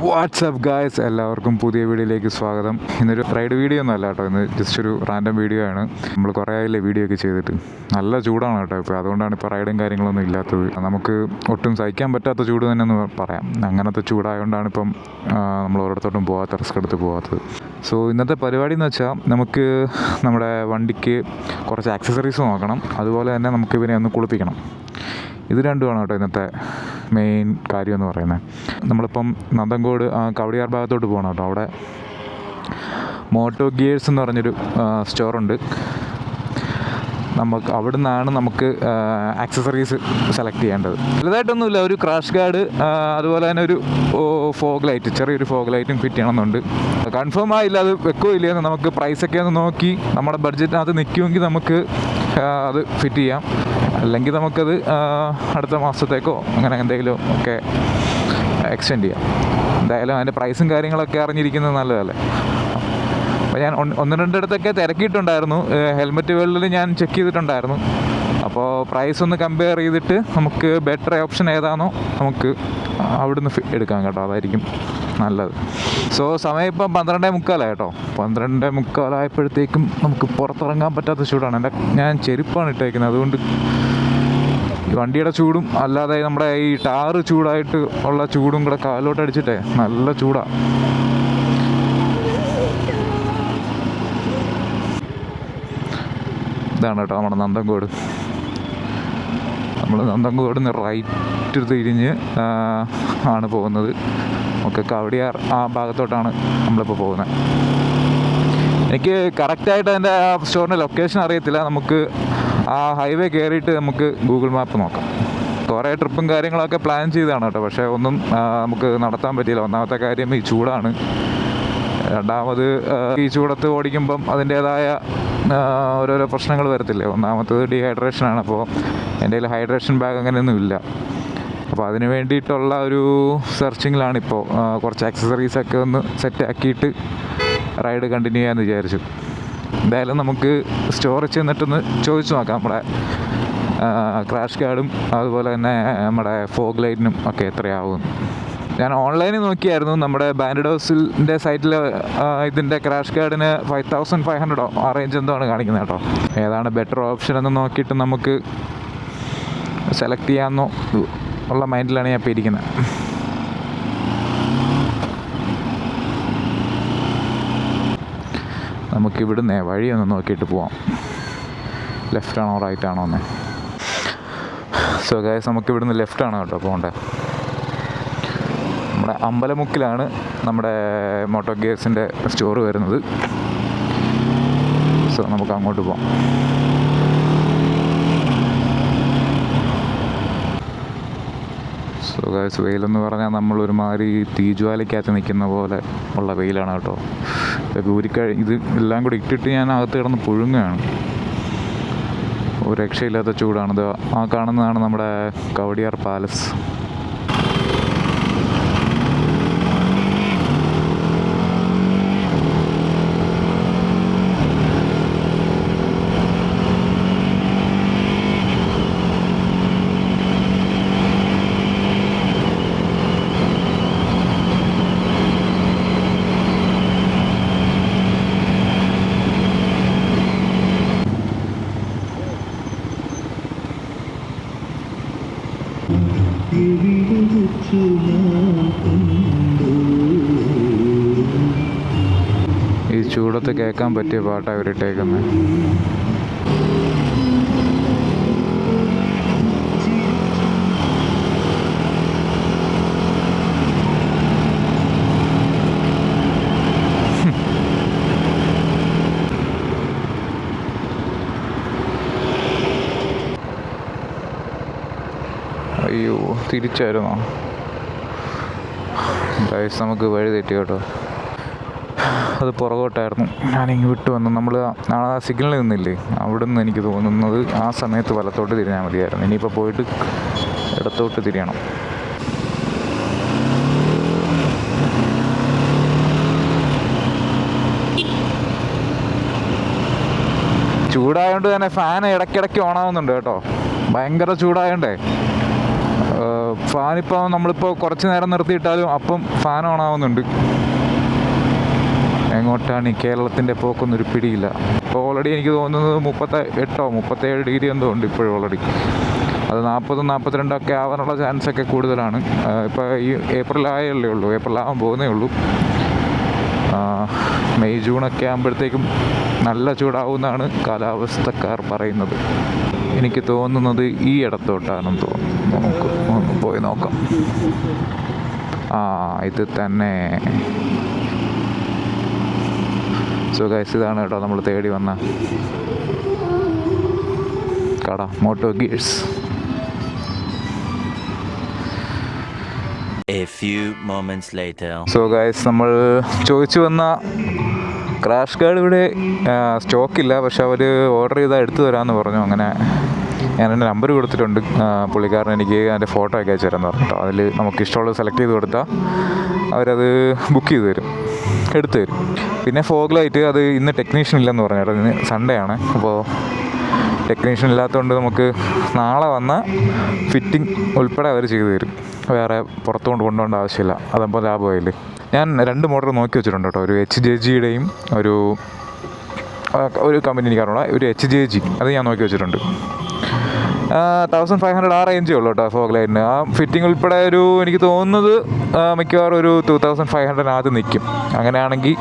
WhatsApp guys, എല്ലാവർക്കും പുതിയ വീഡിയോയിലേക്ക് സ്വാഗതം. ഇന്നൊരു റൈഡ് വീഡിയോ ഒന്നും അല്ല കേട്ടോ, ഇന്ന് ജസ്റ്റ് ഒരു റാൻഡം വീഡിയോ ആണ്. നമ്മൾ കുറേ ആയില്ലേ വീഡിയോ ഒക്കെ ചെയ്തിട്ട്. നല്ല ചൂടാണ് കേട്ടോ ഇപ്പോൾ, അതുകൊണ്ടാണ് ഇപ്പോൾ റൈഡും കാര്യങ്ങളൊന്നും ഇല്ലാത്തത്. നമുക്ക് ഒട്ടും സഹിക്കാൻ പറ്റാത്ത ചൂട് തന്നെ എന്ന് പറയാം. അങ്ങനത്തെ ചൂടായതുകൊണ്ടാണ് ഇപ്പം നമ്മൾ ഒരിടത്തോട്ടും പോകാത്ത, റിസ്ക് എടുത്ത് പോകാത്തത്. സോ ഇന്നത്തെ പരിപാടി എന്ന് വെച്ചാൽ നമുക്ക് നമ്മുടെ വണ്ടിക്ക് കുറച്ച് ആക്സസറീസ് നോക്കണം, അതുപോലെ തന്നെ നമുക്ക് ഇവനെ ഒന്ന് കുളിപ്പിക്കണം. ഇത് രണ്ടുമാണ് കേട്ടോ ഇന്നത്തെ മെയിൻ കാര്യം എന്ന് പറയുന്നത്. നമ്മളിപ്പം നന്തൻകോട് കവടിയാർ ഭാഗത്തോട്ട് പോകണം കേട്ടോ. അവിടെ മോട്ടോ ഗിയേഴ്സ് എന്ന് പറഞ്ഞൊരു സ്റ്റോറുണ്ട്. നമുക്ക് അവിടെ നിന്നാണ് നമുക്ക് ആക്സസറീസ് സെലക്ട് ചെയ്യേണ്ടത്. വലുതായിട്ടൊന്നുമില്ല, ഒരു ക്രാഷ് ഗാർഡ്, അതുപോലെ തന്നെ ഒരു ഫോഗ് ലൈറ്റ്, ചെറിയൊരു ഫോഗ് ലൈറ്റും ഫിറ്റ് ചെയ്യണമെന്നുണ്ട്. കൺഫേം ആയില്ല അത് വെക്കുകയോ ഇല്ലയെന്ന്. നമുക്ക് പ്രൈസൊക്കെ ഒന്ന് നോക്കി നമ്മുടെ ബഡ്ജറ്റിനകത്ത് നിൽക്കുമെങ്കിൽ നമുക്ക് അത് ഫിറ്റ് ചെയ്യാം. അല്ലെങ്കിൽ നമുക്കത് അടുത്ത മാസത്തേക്കോ അങ്ങനെ എന്തെങ്കിലും ഒക്കെ എക്സ്റ്റെൻഡ് ചെയ്യാം. എന്തായാലും അതിൻ്റെ പ്രൈസും കാര്യങ്ങളൊക്കെ അറിഞ്ഞിരിക്കുന്നത് നല്ലതല്ലേ. അപ്പോൾ ഞാൻ ഒന്ന് രണ്ടിടത്തൊക്കെ തിരക്കിയിട്ടുണ്ടായിരുന്നു. ഹെൽമെറ്റ് വേൾഡിൽ ഞാൻ ചെക്ക് ചെയ്തിട്ടുണ്ടായിരുന്നു. അപ്പോൾ പ്രൈസ് ഒന്ന് കമ്പയർ ചെയ്തിട്ട് നമുക്ക് ബെറ്റർ ഓപ്ഷൻ ഏതാണോ നമുക്ക് അവിടുന്ന് എടുക്കാം കേട്ടോ, അതായിരിക്കും നല്ലത്. സോ സമയം ഇപ്പം 12:45 കേട്ടോ. 12:45 നമുക്ക് പുറത്തിറങ്ങാൻ പറ്റാത്ത ചൂടാണ്. ഞാൻ ചെരുപ്പാണ് ഇട്ടേക്കുന്നത്, അതുകൊണ്ട് വണ്ടിയുടെ ചൂടും അല്ലാതെ നമ്മുടെ ഈ ടാറ് ചൂടായിട്ട് ഉള്ള ചൂടും കൂടെ കാലോട്ട് അടിച്ചിട്ടേ നല്ല ചൂടാണ്. ഇതാണ് കേട്ടോ നമ്മുടെ നന്തൻകോട്. നമ്മൾ നന്തൻകോട് നിന്ന് റൈറ്റ് തിരിഞ്ഞ് ആണ് പോകുന്നത്. നമുക്ക് കവടിയാർ ആ ഭാഗത്തോട്ടാണ് നമ്മളിപ്പോൾ പോകുന്നത്. എനിക്ക് കറക്റ്റായിട്ട് അതിൻ്റെ ആ സ്റ്റോറിൻ്റെ ലൊക്കേഷൻ അറിയത്തില്ല. നമുക്ക് ആ ഹൈവേ കയറിയിട്ട് നമുക്ക് ഗൂഗിൾ മാപ്പ് നോക്കാം. കുറേ ട്രിപ്പും കാര്യങ്ങളൊക്കെ പ്ലാൻ ചെയ്തതാണ് കേട്ടോ, പക്ഷേ ഒന്നും നമുക്ക് നടത്താൻ പറ്റിയില്ല. ഒന്നാമത്തെ കാര്യം ഈ ചൂടാണ്. രണ്ടാമത് ഈ ചൂടത്ത് ഓടിക്കുമ്പം അതിൻ്റേതായ ഓരോരോ പ്രശ്നങ്ങൾ വരത്തില്ലേ. ഒന്നാമത്തത് ഡീഹൈഡ്രേഷനാണ്. അപ്പോൾ എൻ്റെ കയ്യിൽ ഹൈഡ്രേഷൻ ബാഗ് അങ്ങനെയൊന്നും ഇല്ല. അപ്പോൾ അതിന് വേണ്ടിയിട്ടുള്ള ഒരു സെർച്ചിങ്ങിലാണിപ്പോൾ. കുറച്ച് ആക്സസറീസൊക്കെ ഒന്ന് സെറ്റ് ആക്കിയിട്ട് റൈഡ് കണ്ടിന്യൂ ചെയ്യാമെന്ന് വിചാരിച്ചു. എന്തായാലും നമുക്ക് സ്റ്റോറിൽ ചെന്നിട്ടൊന്ന് ചോദിച്ചു നോക്കാം നമ്മുടെ ക്രാഷ് ഗാർഡും അതുപോലെ തന്നെ നമ്മുടെ ഫോഗ് ലൈറ്റിനും ഒക്കെ എത്രയാവും. ഞാൻ ഓൺലൈനിൽ നോക്കിയായിരുന്നു. നമ്മുടെ ബാൻഡിഡോസിൻ്റെ സൈറ്റിൽ ഇതിൻ്റെ ക്രാഷ് ഗാർഡിന് 5500 ആ റേഞ്ച് എന്തോ ആണ് കാണിക്കുന്നത് കേട്ടോ. ഏതാണ് ബെറ്റർ ഓപ്ഷൻ എന്ന് നോക്കിയിട്ട് നമുക്ക് സെലക്ട് ചെയ്യാമെന്നോ ഉള്ള മൈൻഡിലാണ് ഞാൻ ഇപ്പോൾ ഇരിക്കുന്നത്. നമുക്കിവിടുന്ന് വഴിയൊന്ന് നോക്കിയിട്ട് പോവാം, ലെഫ്റ്റാണോ റൈറ്റാണോ എന്ന്. സോ ഗൈസ്, നമുക്കിവിടുന്ന് ലെഫ്റ്റാണ് കേട്ടോ പോകേണ്ടത്. നമ്മുടെ അമ്പലമുക്കിലാണ് നമ്മുടെ മോട്ടോ ഗിയേഴ്സിൻ്റെ സ്റ്റോർ വരുന്നത്. സോ നമുക്ക് അങ്ങോട്ട് പോകാം. സോ ഗൈസ്, വെയിലെന്ന് പറഞ്ഞാൽ നമ്മളൊരുമാതിരി തീജ്വാലയ്ക്കകത്ത് നിൽക്കുന്ന പോലെ ഉള്ള വെയിലാണ് കേട്ടോ. ഇത് എല്ലാം കൂടി ഇട്ടിട്ട് ഞാൻ അകത്ത് കിടന്ന് പുഴുങ്ങുകയാണ്. ഒരു രക്ഷയില്ലാത്ത ചൂടാണിത്. ആ കാണുന്നതാണ് നമ്മുടെ കവടിയാർ പാലസ്. ഈ ചൂടത്ത് കേൾക്കാൻ പറ്റിയ പാട്ടാണ് ഇവരിട്ടേക്കുന്നത്. അയ്യോ, തിരിച്ചായിരുന്നോ ഗൈസ്? നമുക്ക് വഴി തെറ്റി കേട്ടോ. അത് പുറകോട്ടായിരുന്നു. ഞാനിങ്ങ് വിട്ടു വന്നു. നമ്മൾ ആ സിഗ്നലിൽ നിന്നില്ലേ, അവിടെ നിന്ന് എനിക്ക് തോന്നുന്നത് ആ സമയത്ത് വലത്തോട്ട് തിരിഞ്ഞാൽ മതിയായിരുന്നു. ഇനിയിപ്പോൾ പോയിട്ട് ഇടത്തോട്ട് തിരിയണം. ചൂടായതുകൊണ്ട് തന്നെ ഫാൻ ഇടയ്ക്കിടയ്ക്ക് ഓണാവുന്നുണ്ട് കേട്ടോ. ഭയങ്കര ചൂടായതുകൊണ്ടേ ഫാനിപ്പോൾ നമ്മളിപ്പോൾ കുറച്ച് നേരം നിർത്തിയിട്ടാലും അപ്പം ഫാൻ ഓൺ ആവുന്നുണ്ട്. എങ്ങോട്ടാണ് ഈ കേരളത്തിൻ്റെ പോക്കൊന്നൊരു പിടിയില്ല. ഇപ്പോൾ ഓൾറെഡി എനിക്ക് തോന്നുന്നത് 37 ഡിഗ്രി എന്തോ ഉണ്ട് ഇപ്പോഴും ഓൾറെഡി. അത് 40-42 ആവാനുള്ള ചാൻസൊക്കെ കൂടുതലാണ്. ഇപ്പോൾ ഈ ഏപ്രിൽ ആയല്ലേ ഉള്ളൂ, ഏപ്രിൽ ആവാൻ പോകുന്നേ ഉള്ളൂ. മെയ് ജൂണൊക്കെ ആകുമ്പോഴത്തേക്കും നല്ല ചൂടാവുമെന്നാണ് കാലാവസ്ഥക്കാർ പറയുന്നത്. എനിക്ക് തോന്നുന്നത് ഈ ഇടത്തോട്ടാണെന്ന് തോന്നുന്നു. ഒന്ന് പോയി നോക്കാം. ഇത് തന്നെ. സോ ഗൈസ്, ഇതാണ് കേട്ടോ നമ്മൾ തേടി വന്ന കട, moto gears. A few moments later. So guys, നമ്മൾ ചോദിച്ചു വന്ന ക്രാഷ് ഗാർഡ് ഇവിടെ സ്റ്റോക്കില്ല. പക്ഷെ അവർ ഓർഡർ ചെയ്താൽ എടുത്തു തരാമെന്ന് പറഞ്ഞു. അങ്ങനെ ഞാൻ എൻ്റെ നമ്പർ കൊടുത്തിട്ടുണ്ട്. പുള്ളിക്കാരൻ എനിക്ക് അതിൻ്റെ ഫോട്ടോ ഒക്കെ അയച്ചു തരാമെന്ന് പറഞ്ഞിട്ടോ. അതിൽ നമുക്ക് ഇഷ്ടമുള്ളത് സെലക്ട് ചെയ്ത് കൊടുത്താൽ അവരത് ബുക്ക് ചെയ്ത് തരും, എടുത്തു തരും. പിന്നെ ഫോഗ് ലൈറ്റ്, അത് ഇന്ന് ടെക്നീഷ്യൻ ഇല്ലെന്ന് പറഞ്ഞു കേട്ടോ. ഇന്ന് സൺഡേ ആണ്. അപ്പോൾ ടെക്നീഷ്യൻ ഇല്ലാത്തതുകൊണ്ട് നമുക്ക് നാളെ വന്ന ഫിറ്റിംഗ് ഉൾപ്പെടെ അവർ ചെയ്തു തരും. വേറെ പുറത്തുകൊണ്ട് കൊണ്ടുപോകേണ്ട ആവശ്യമില്ല. അതപ്പോൾ ലാഭമായില്ലേ. ഞാൻ 2 മോട്ടർ നോക്കി വെച്ചിട്ടുണ്ട് കേട്ടോ. ഒരു HJGയുടെയും ഒരു കമ്പനി എനിക്കറിഞ്ഞൂടാ, ഒരു HJG അത് ഞാൻ നോക്കി വെച്ചിട്ടുണ്ട്. 1500 ആ റേഞ്ചേ ഉള്ളൂ കേട്ടോ ഫോഗ് ലൈറ്റിന്. ആ ഫിറ്റിംഗ് ഉൾപ്പെടെ എനിക്ക് തോന്നുന്നത് മിക്കവാറും ഒരു 2500 നിൽക്കും. അങ്ങനെയാണെങ്കിൽ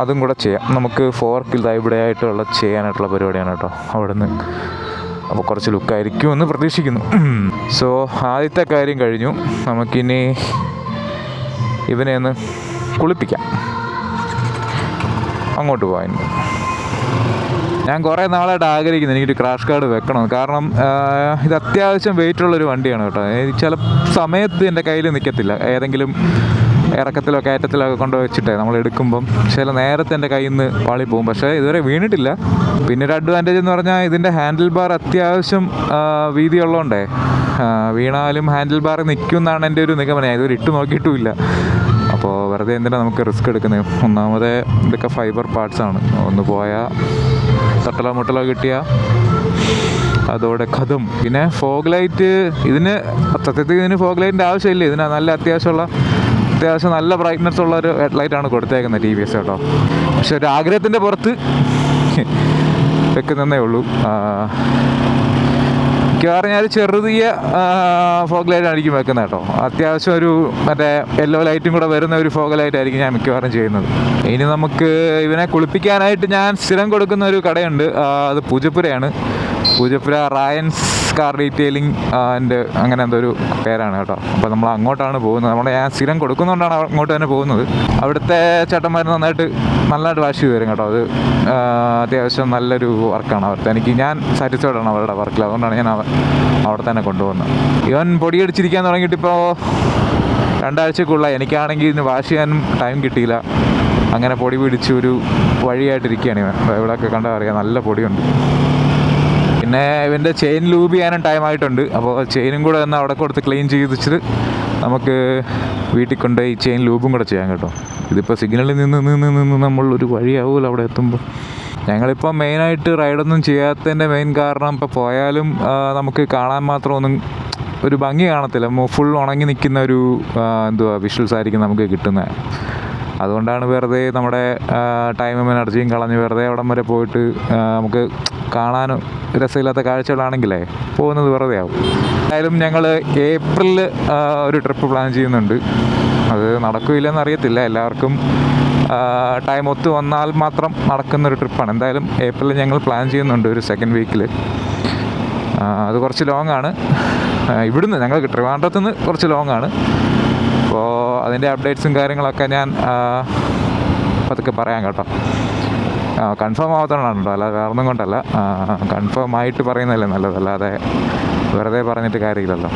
അതും കൂടെ ചെയ്യാം. നമുക്ക് ഫോർക്കിൽ ഇവിടെ ആയിട്ടുള്ള ചെയ്യാനായിട്ടുള്ള പരിപാടിയാണ് കേട്ടോ അവിടെ നിന്ന്. അപ്പോൾ കുറച്ച് ലുക്കായിരിക്കും എന്ന് പ്രതീക്ഷിക്കുന്നു. സോ ആദ്യത്തെ കാര്യം കഴിഞ്ഞു. നമുക്കിനി ഇവനെ ഒന്ന് കുളിപ്പിക്കാം. അങ്ങോട്ട് പോകാൻ ഞാൻ കുറേ നാളായിട്ട് ആഗ്രഹിക്കുന്നു എനിക്കൊരു ക്രാഷ് ഗാർഡ് വെക്കണം. കാരണം ഇത് അത്യാവശ്യം വെയിറ്റുള്ളൊരു വണ്ടിയാണ് കേട്ടോ. ചില സമയത്ത് എൻ്റെ കയ്യിൽ നിൽക്കത്തില്ല. ഏതെങ്കിലും ഇറക്കത്തിലോ കയറ്റത്തിലോ ഒക്കെ കൊണ്ട് വെച്ചിട്ടേ നമ്മൾ എടുക്കുമ്പം ചില നേരത്തെ എൻ്റെ കയ്യിൽ നിന്ന് പാളി പോകും. പക്ഷേ ഇതുവരെ വീണിട്ടില്ല. പിന്നെ ഒരു അഡ്വാൻറ്റേജ് എന്ന് പറഞ്ഞാൽ ഇതിൻ്റെ ഹാൻഡിൽ ബാർ അത്യാവശ്യം വീതിയുള്ളതുകൊണ്ടേ വീണാലും ഹാൻഡിൽ ബാർ നിൽക്കും എന്നാണ് എൻ്റെ ഒരു നിഗമനം. ഇതുവരെ ഇട്ട് നോക്കിയിട്ടുമില്ല. അപ്പോൾ വെറുതെ എന്തിനാണ് നമുക്ക് റിസ്ക് എടുക്കുന്നത്. ഒന്നാമതേ ഇതൊക്കെ ഫൈബർ പാർട്സാണ്. ഒന്ന് പോയാൽ തട്ടലോ മുട്ടലോ കിട്ടിയാൽ അതോടെ കഥം. പിന്നെ ഫോഗ് ലൈറ്റ്, സത്യത്തിൽ ഇതിന് ഫോഗ് ലൈറ്റിൻ്റെ ആവശ്യമില്ല. ഇതിന് നല്ല അത്യാവശ്യം നല്ല ബ്രൈറ്റ്നസ് ഉള്ള ഒരു ഹെഡ്ലൈറ്റാണ് കൊടുത്തേക്കുന്നത് TVS കേട്ടോ. പക്ഷെ ഒരു ആഗ്രഹത്തിൻ്റെ പുറത്ത് വെക്കുന്നതേ ഉള്ളൂ. മിക്കവാറും ഞാൻ ചെറുതിയ ഫോഗ് ലൈറ്റ് ആയിരിക്കും വെക്കുന്നത് കേട്ടോ. അത്യാവശ്യം ഒരു മറ്റേ യെല്ലോ ലൈറ്റും കൂടെ വരുന്ന ഒരു ഫോഗ് ലൈറ്റ് ആയിരിക്കും ഞാൻ മിക്കവാറും ചെയ്യുന്നത്. ഇനി നമുക്ക് ഇവനെ കുളിപ്പിക്കാനായിട്ട് ഞാൻ സ്ഥിരം കൊടുക്കുന്ന ഒരു കടയുണ്ട്. അത് പൂജപ്പുരയാണ്. പൂജപ്പുര റായൻസ് കാർ ഡീറ്റെയിലിംഗ് അങ്ങനെ എന്തോ ഒരു പേരാണ് കേട്ടോ. അപ്പോൾ നമ്മൾ അങ്ങോട്ടാണ് പോകുന്നത്. ഞാൻ സ്ഥിരം കൊടുക്കുന്നതുകൊണ്ടാണ് അങ്ങോട്ട് തന്നെ പോകുന്നത്. അവിടുത്തെ ചേട്ടന്മാർ നന്നായിട്ട് വാഷ് ചെയ്ത് തരും കേട്ടോ. അത് അത്യാവശ്യം നല്ലൊരു വർക്കാണ് അവർക്ക്. ഞാൻ സാറ്റിസ്ഫൈഡ് ആണ് അവരുടെ വർക്കിൽ. അതുകൊണ്ടാണ് ഞാൻ അവിടെ തന്നെ കൊണ്ടുപോകുന്നത്. ഇവൻ പൊടിയടിച്ചിരിക്കാൻ തുടങ്ങിയിട്ടിപ്പോൾ 2 ആഴ്ചക്കുള്ള. എനിക്കാണെങ്കിൽ ഇതിന് വാഷ് ചെയ്യാനും ടൈം കിട്ടിയില്ല. അങ്ങനെ പൊടി പിടിച്ച് ഒരു വഴിയായിട്ടിരിക്കുകയാണ് ഇവൻ. ഇവിടെയൊക്കെ കണ്ടാൽ അറിയാം, നല്ല പൊടിയുണ്ട്. പിന്നെ ഇവൻ്റെ ചെയിൻ ലൂബ് ചെയ്യാനും ടൈമായിട്ടുണ്ട്. അപ്പോൾ ചെയിനും കൂടെ ഒന്ന് അവിടെ കൊടുത്ത് ക്ലീൻ ചെയ്തിട്ട് നമുക്ക് വീട്ടിൽ കൊണ്ട് ഈ ചെയിൻ ലൂബും കൂടെ ചെയ്യാം കേട്ടോ. ഇതിപ്പോൾ സിഗ്നലിൽ നിന്ന് നമ്മളൊരു വഴിയാവുമല്ലോ അവിടെ എത്തുമ്പോൾ. ഞങ്ങളിപ്പോൾ മെയിനായിട്ട് റൈഡൊന്നും ചെയ്യാത്തതിൻ്റെ മെയിൻ കാരണം ഇപ്പോൾ പോയാലും നമുക്ക് കാണാൻ മാത്രം ഒന്നും ഒരു ഭംഗി കാണത്തില്ല. ഫുൾ ഉണങ്ങി നിൽക്കുന്ന ഒരു വിഷ്വൽസ് ആയിരിക്കും നമുക്ക് കിട്ടുന്നത്. അതുകൊണ്ടാണ് വെറുതെ നമ്മുടെ ടൈമും എനർജിയും കളഞ്ഞ് വെറുതെ അവിടം വരെ പോയിട്ട് നമുക്ക് കാണാനും രസമില്ലാത്ത കാഴ്ചകളാണെങ്കിലേ പോകുന്നത് വെറുതെ ആവും. എന്തായാലും ഞങ്ങൾ ഏപ്രിലിൽ ഒരു ട്രിപ്പ് പ്ലാൻ ചെയ്യുന്നുണ്ട്. അത് നടക്കില്ലെന്ന് അറിയത്തില്ല. എല്ലാവർക്കും ടൈം ഒത്തു വന്നാൽ മാത്രം നടക്കുന്നൊരു ട്രിപ്പാണ്. എന്തായാലും ഏപ്രിലിൽ ഞങ്ങൾ പ്ലാൻ ചെയ്യുന്നുണ്ട് ഒരു 2nd വീക്കിൽ. അത് കുറച്ച് ലോങ്ങാണ്. ഇവിടുന്ന് ഞങ്ങൾ ട്രിവാൻഡ്രത്ത് നിന്ന് കുറച്ച് ലോങ്ങാണ്. അപ്പോൾ അതിൻ്റെ അപ്ഡേറ്റ്സും കാര്യങ്ങളൊക്കെ ഞാൻ പതുക്കെ പറയാം കേട്ടോ. കൺഫേം ആവാത്തതാണ് കേട്ടോ, അല്ലാതെ വേറൊന്നും കൊണ്ടല്ല. കൺഫേം ആയിട്ട് പറയുന്നതല്ലേ നല്ലത്, അല്ലാതെ വെറുതെ പറഞ്ഞിട്ട് കാര്യമില്ലല്ലോ.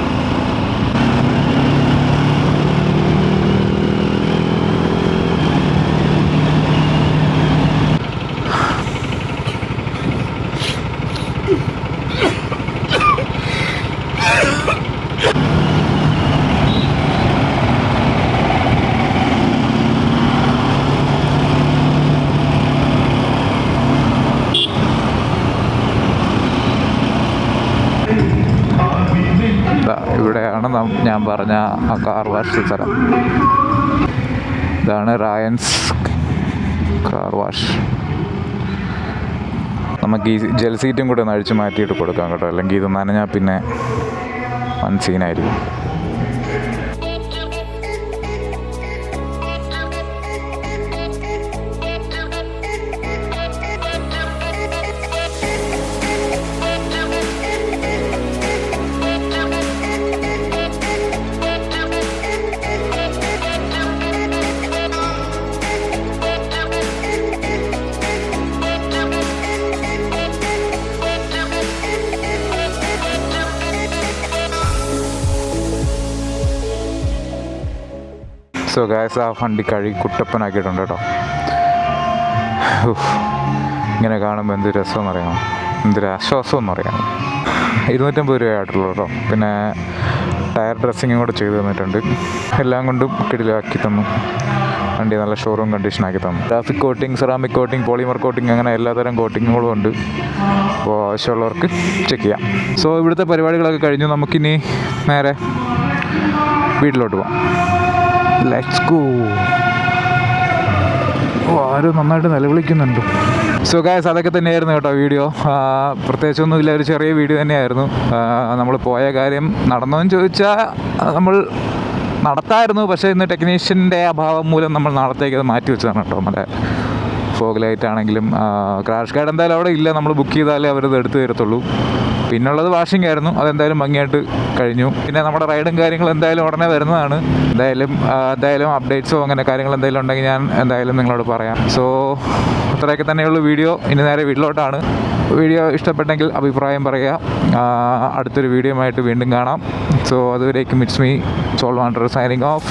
ഇവിടെ ഇതാണ് ഞാൻ പറഞ്ഞ ആ കാർ വാഷ് സ്ഥലം. ഇതാണ് റായൻസ് കാർ വാഷ്. നമുക്ക് ഈ ജെൽ സീറ്റും കൂടെ ഒന്ന് അഴിച്ച് മാറ്റിയിട്ട് കൊടുക്കാം കേട്ടോ, അല്ലെങ്കിൽ ഇത് നനഞ്ഞാൽ പിന്നെ വൻ സീനായിരിക്കും. സോ ഗായ്സ്, ആ വണ്ടി കഴുകി കുട്ടപ്പനാക്കിയിട്ടുണ്ട് കേട്ടോ. ഇങ്ങനെ കാണുമ്പോൾ എന്ത് രസമെന്ന് അറിയാമോ, എന്തൊരു ആശ്വാസമെന്ന് അറിയാമോ. 250 രൂപയായിട്ടുള്ളൂ കേട്ടോ. പിന്നെ ടയർ ഡ്രസ്സിങ്ങും കൂടെ ചെയ്ത് തന്നിട്ടുണ്ട്. എല്ലാം കൊണ്ടും കിടിലാക്കി തന്നു. വണ്ടി നല്ല ഷോറൂം കണ്ടീഷനാക്കി തന്നു. Traffic coating, ceramic coating, polymer coating, അങ്ങനെ എല്ലാതരം കോട്ടിങ്ങുകളും ഉണ്ട്. അപ്പോൾ ആവശ്യമുള്ളവർക്ക് ചെക്ക് ചെയ്യാം. സോ ഇവിടുത്തെ പരിപാടികളൊക്കെ കഴിഞ്ഞു. നമുക്കിനി നേരെ വീട്ടിലോട്ട് പോകാം. Let's go. ആരും നന്നായിട്ട് നിലവിളിക്കുന്നുണ്ട്. സോ ഗായ്സ്, അതൊക്കെ തന്നെയായിരുന്നു കേട്ടോ വീഡിയോ. പ്രത്യേകിച്ചൊന്നുമില്ല, ഒരു ചെറിയ വീഡിയോ തന്നെയായിരുന്നു. നമ്മൾ പോയ കാര്യം നടന്നോന്ന് ചോദിച്ചാൽ നമ്മൾ നടത്തായിരുന്നു, പക്ഷേ ഇന്ന് ടെക്നീഷ്യൻ്റെ അഭാവം മൂലം നമ്മൾ നാളത്തേക്ക് അത് മാറ്റി വെച്ചതാണ് കേട്ടോ. നമ്മുടെ ഫോഗ് ലൈറ്റ് ആണെങ്കിലും ക്രാഷ് ഗാർഡ് എന്തായാലും അവിടെ ഇല്ല. നമ്മൾ ബുക്ക് ചെയ്താലേ അവരത് എടുത്തു തരത്തുള്ളൂ. പിന്നുള്ളത് വാഷിംഗ് ആയിരുന്നു, അതെന്തായാലും ഭംഗിയായിട്ട് കഴിഞ്ഞു. പിന്നെ നമ്മുടെ റൈഡും കാര്യങ്ങളും എന്തായാലും ഉടനെ വരുന്നതാണ്. എന്തായാലും അപ്ഡേറ്റ്സോ അങ്ങനെ കാര്യങ്ങൾ എന്തെങ്കിലും ഉണ്ടെങ്കിൽ ഞാൻ എന്തായാലും നിങ്ങളോട് പറയാം. സോ അത്രയൊക്കെ തന്നെയുള്ളൂ വീഡിയോ. ഇനി നേരെ വീട്ടിലോട്ടാണ്. വീഡിയോ ഇഷ്ടപ്പെട്ടെങ്കിൽ അഭിപ്രായം പറയുക. അടുത്തൊരു വീഡിയോ ആയിട്ട് വീണ്ടും കാണാം. സോ അതുവരേക്കും it's me Soul Wander signing of.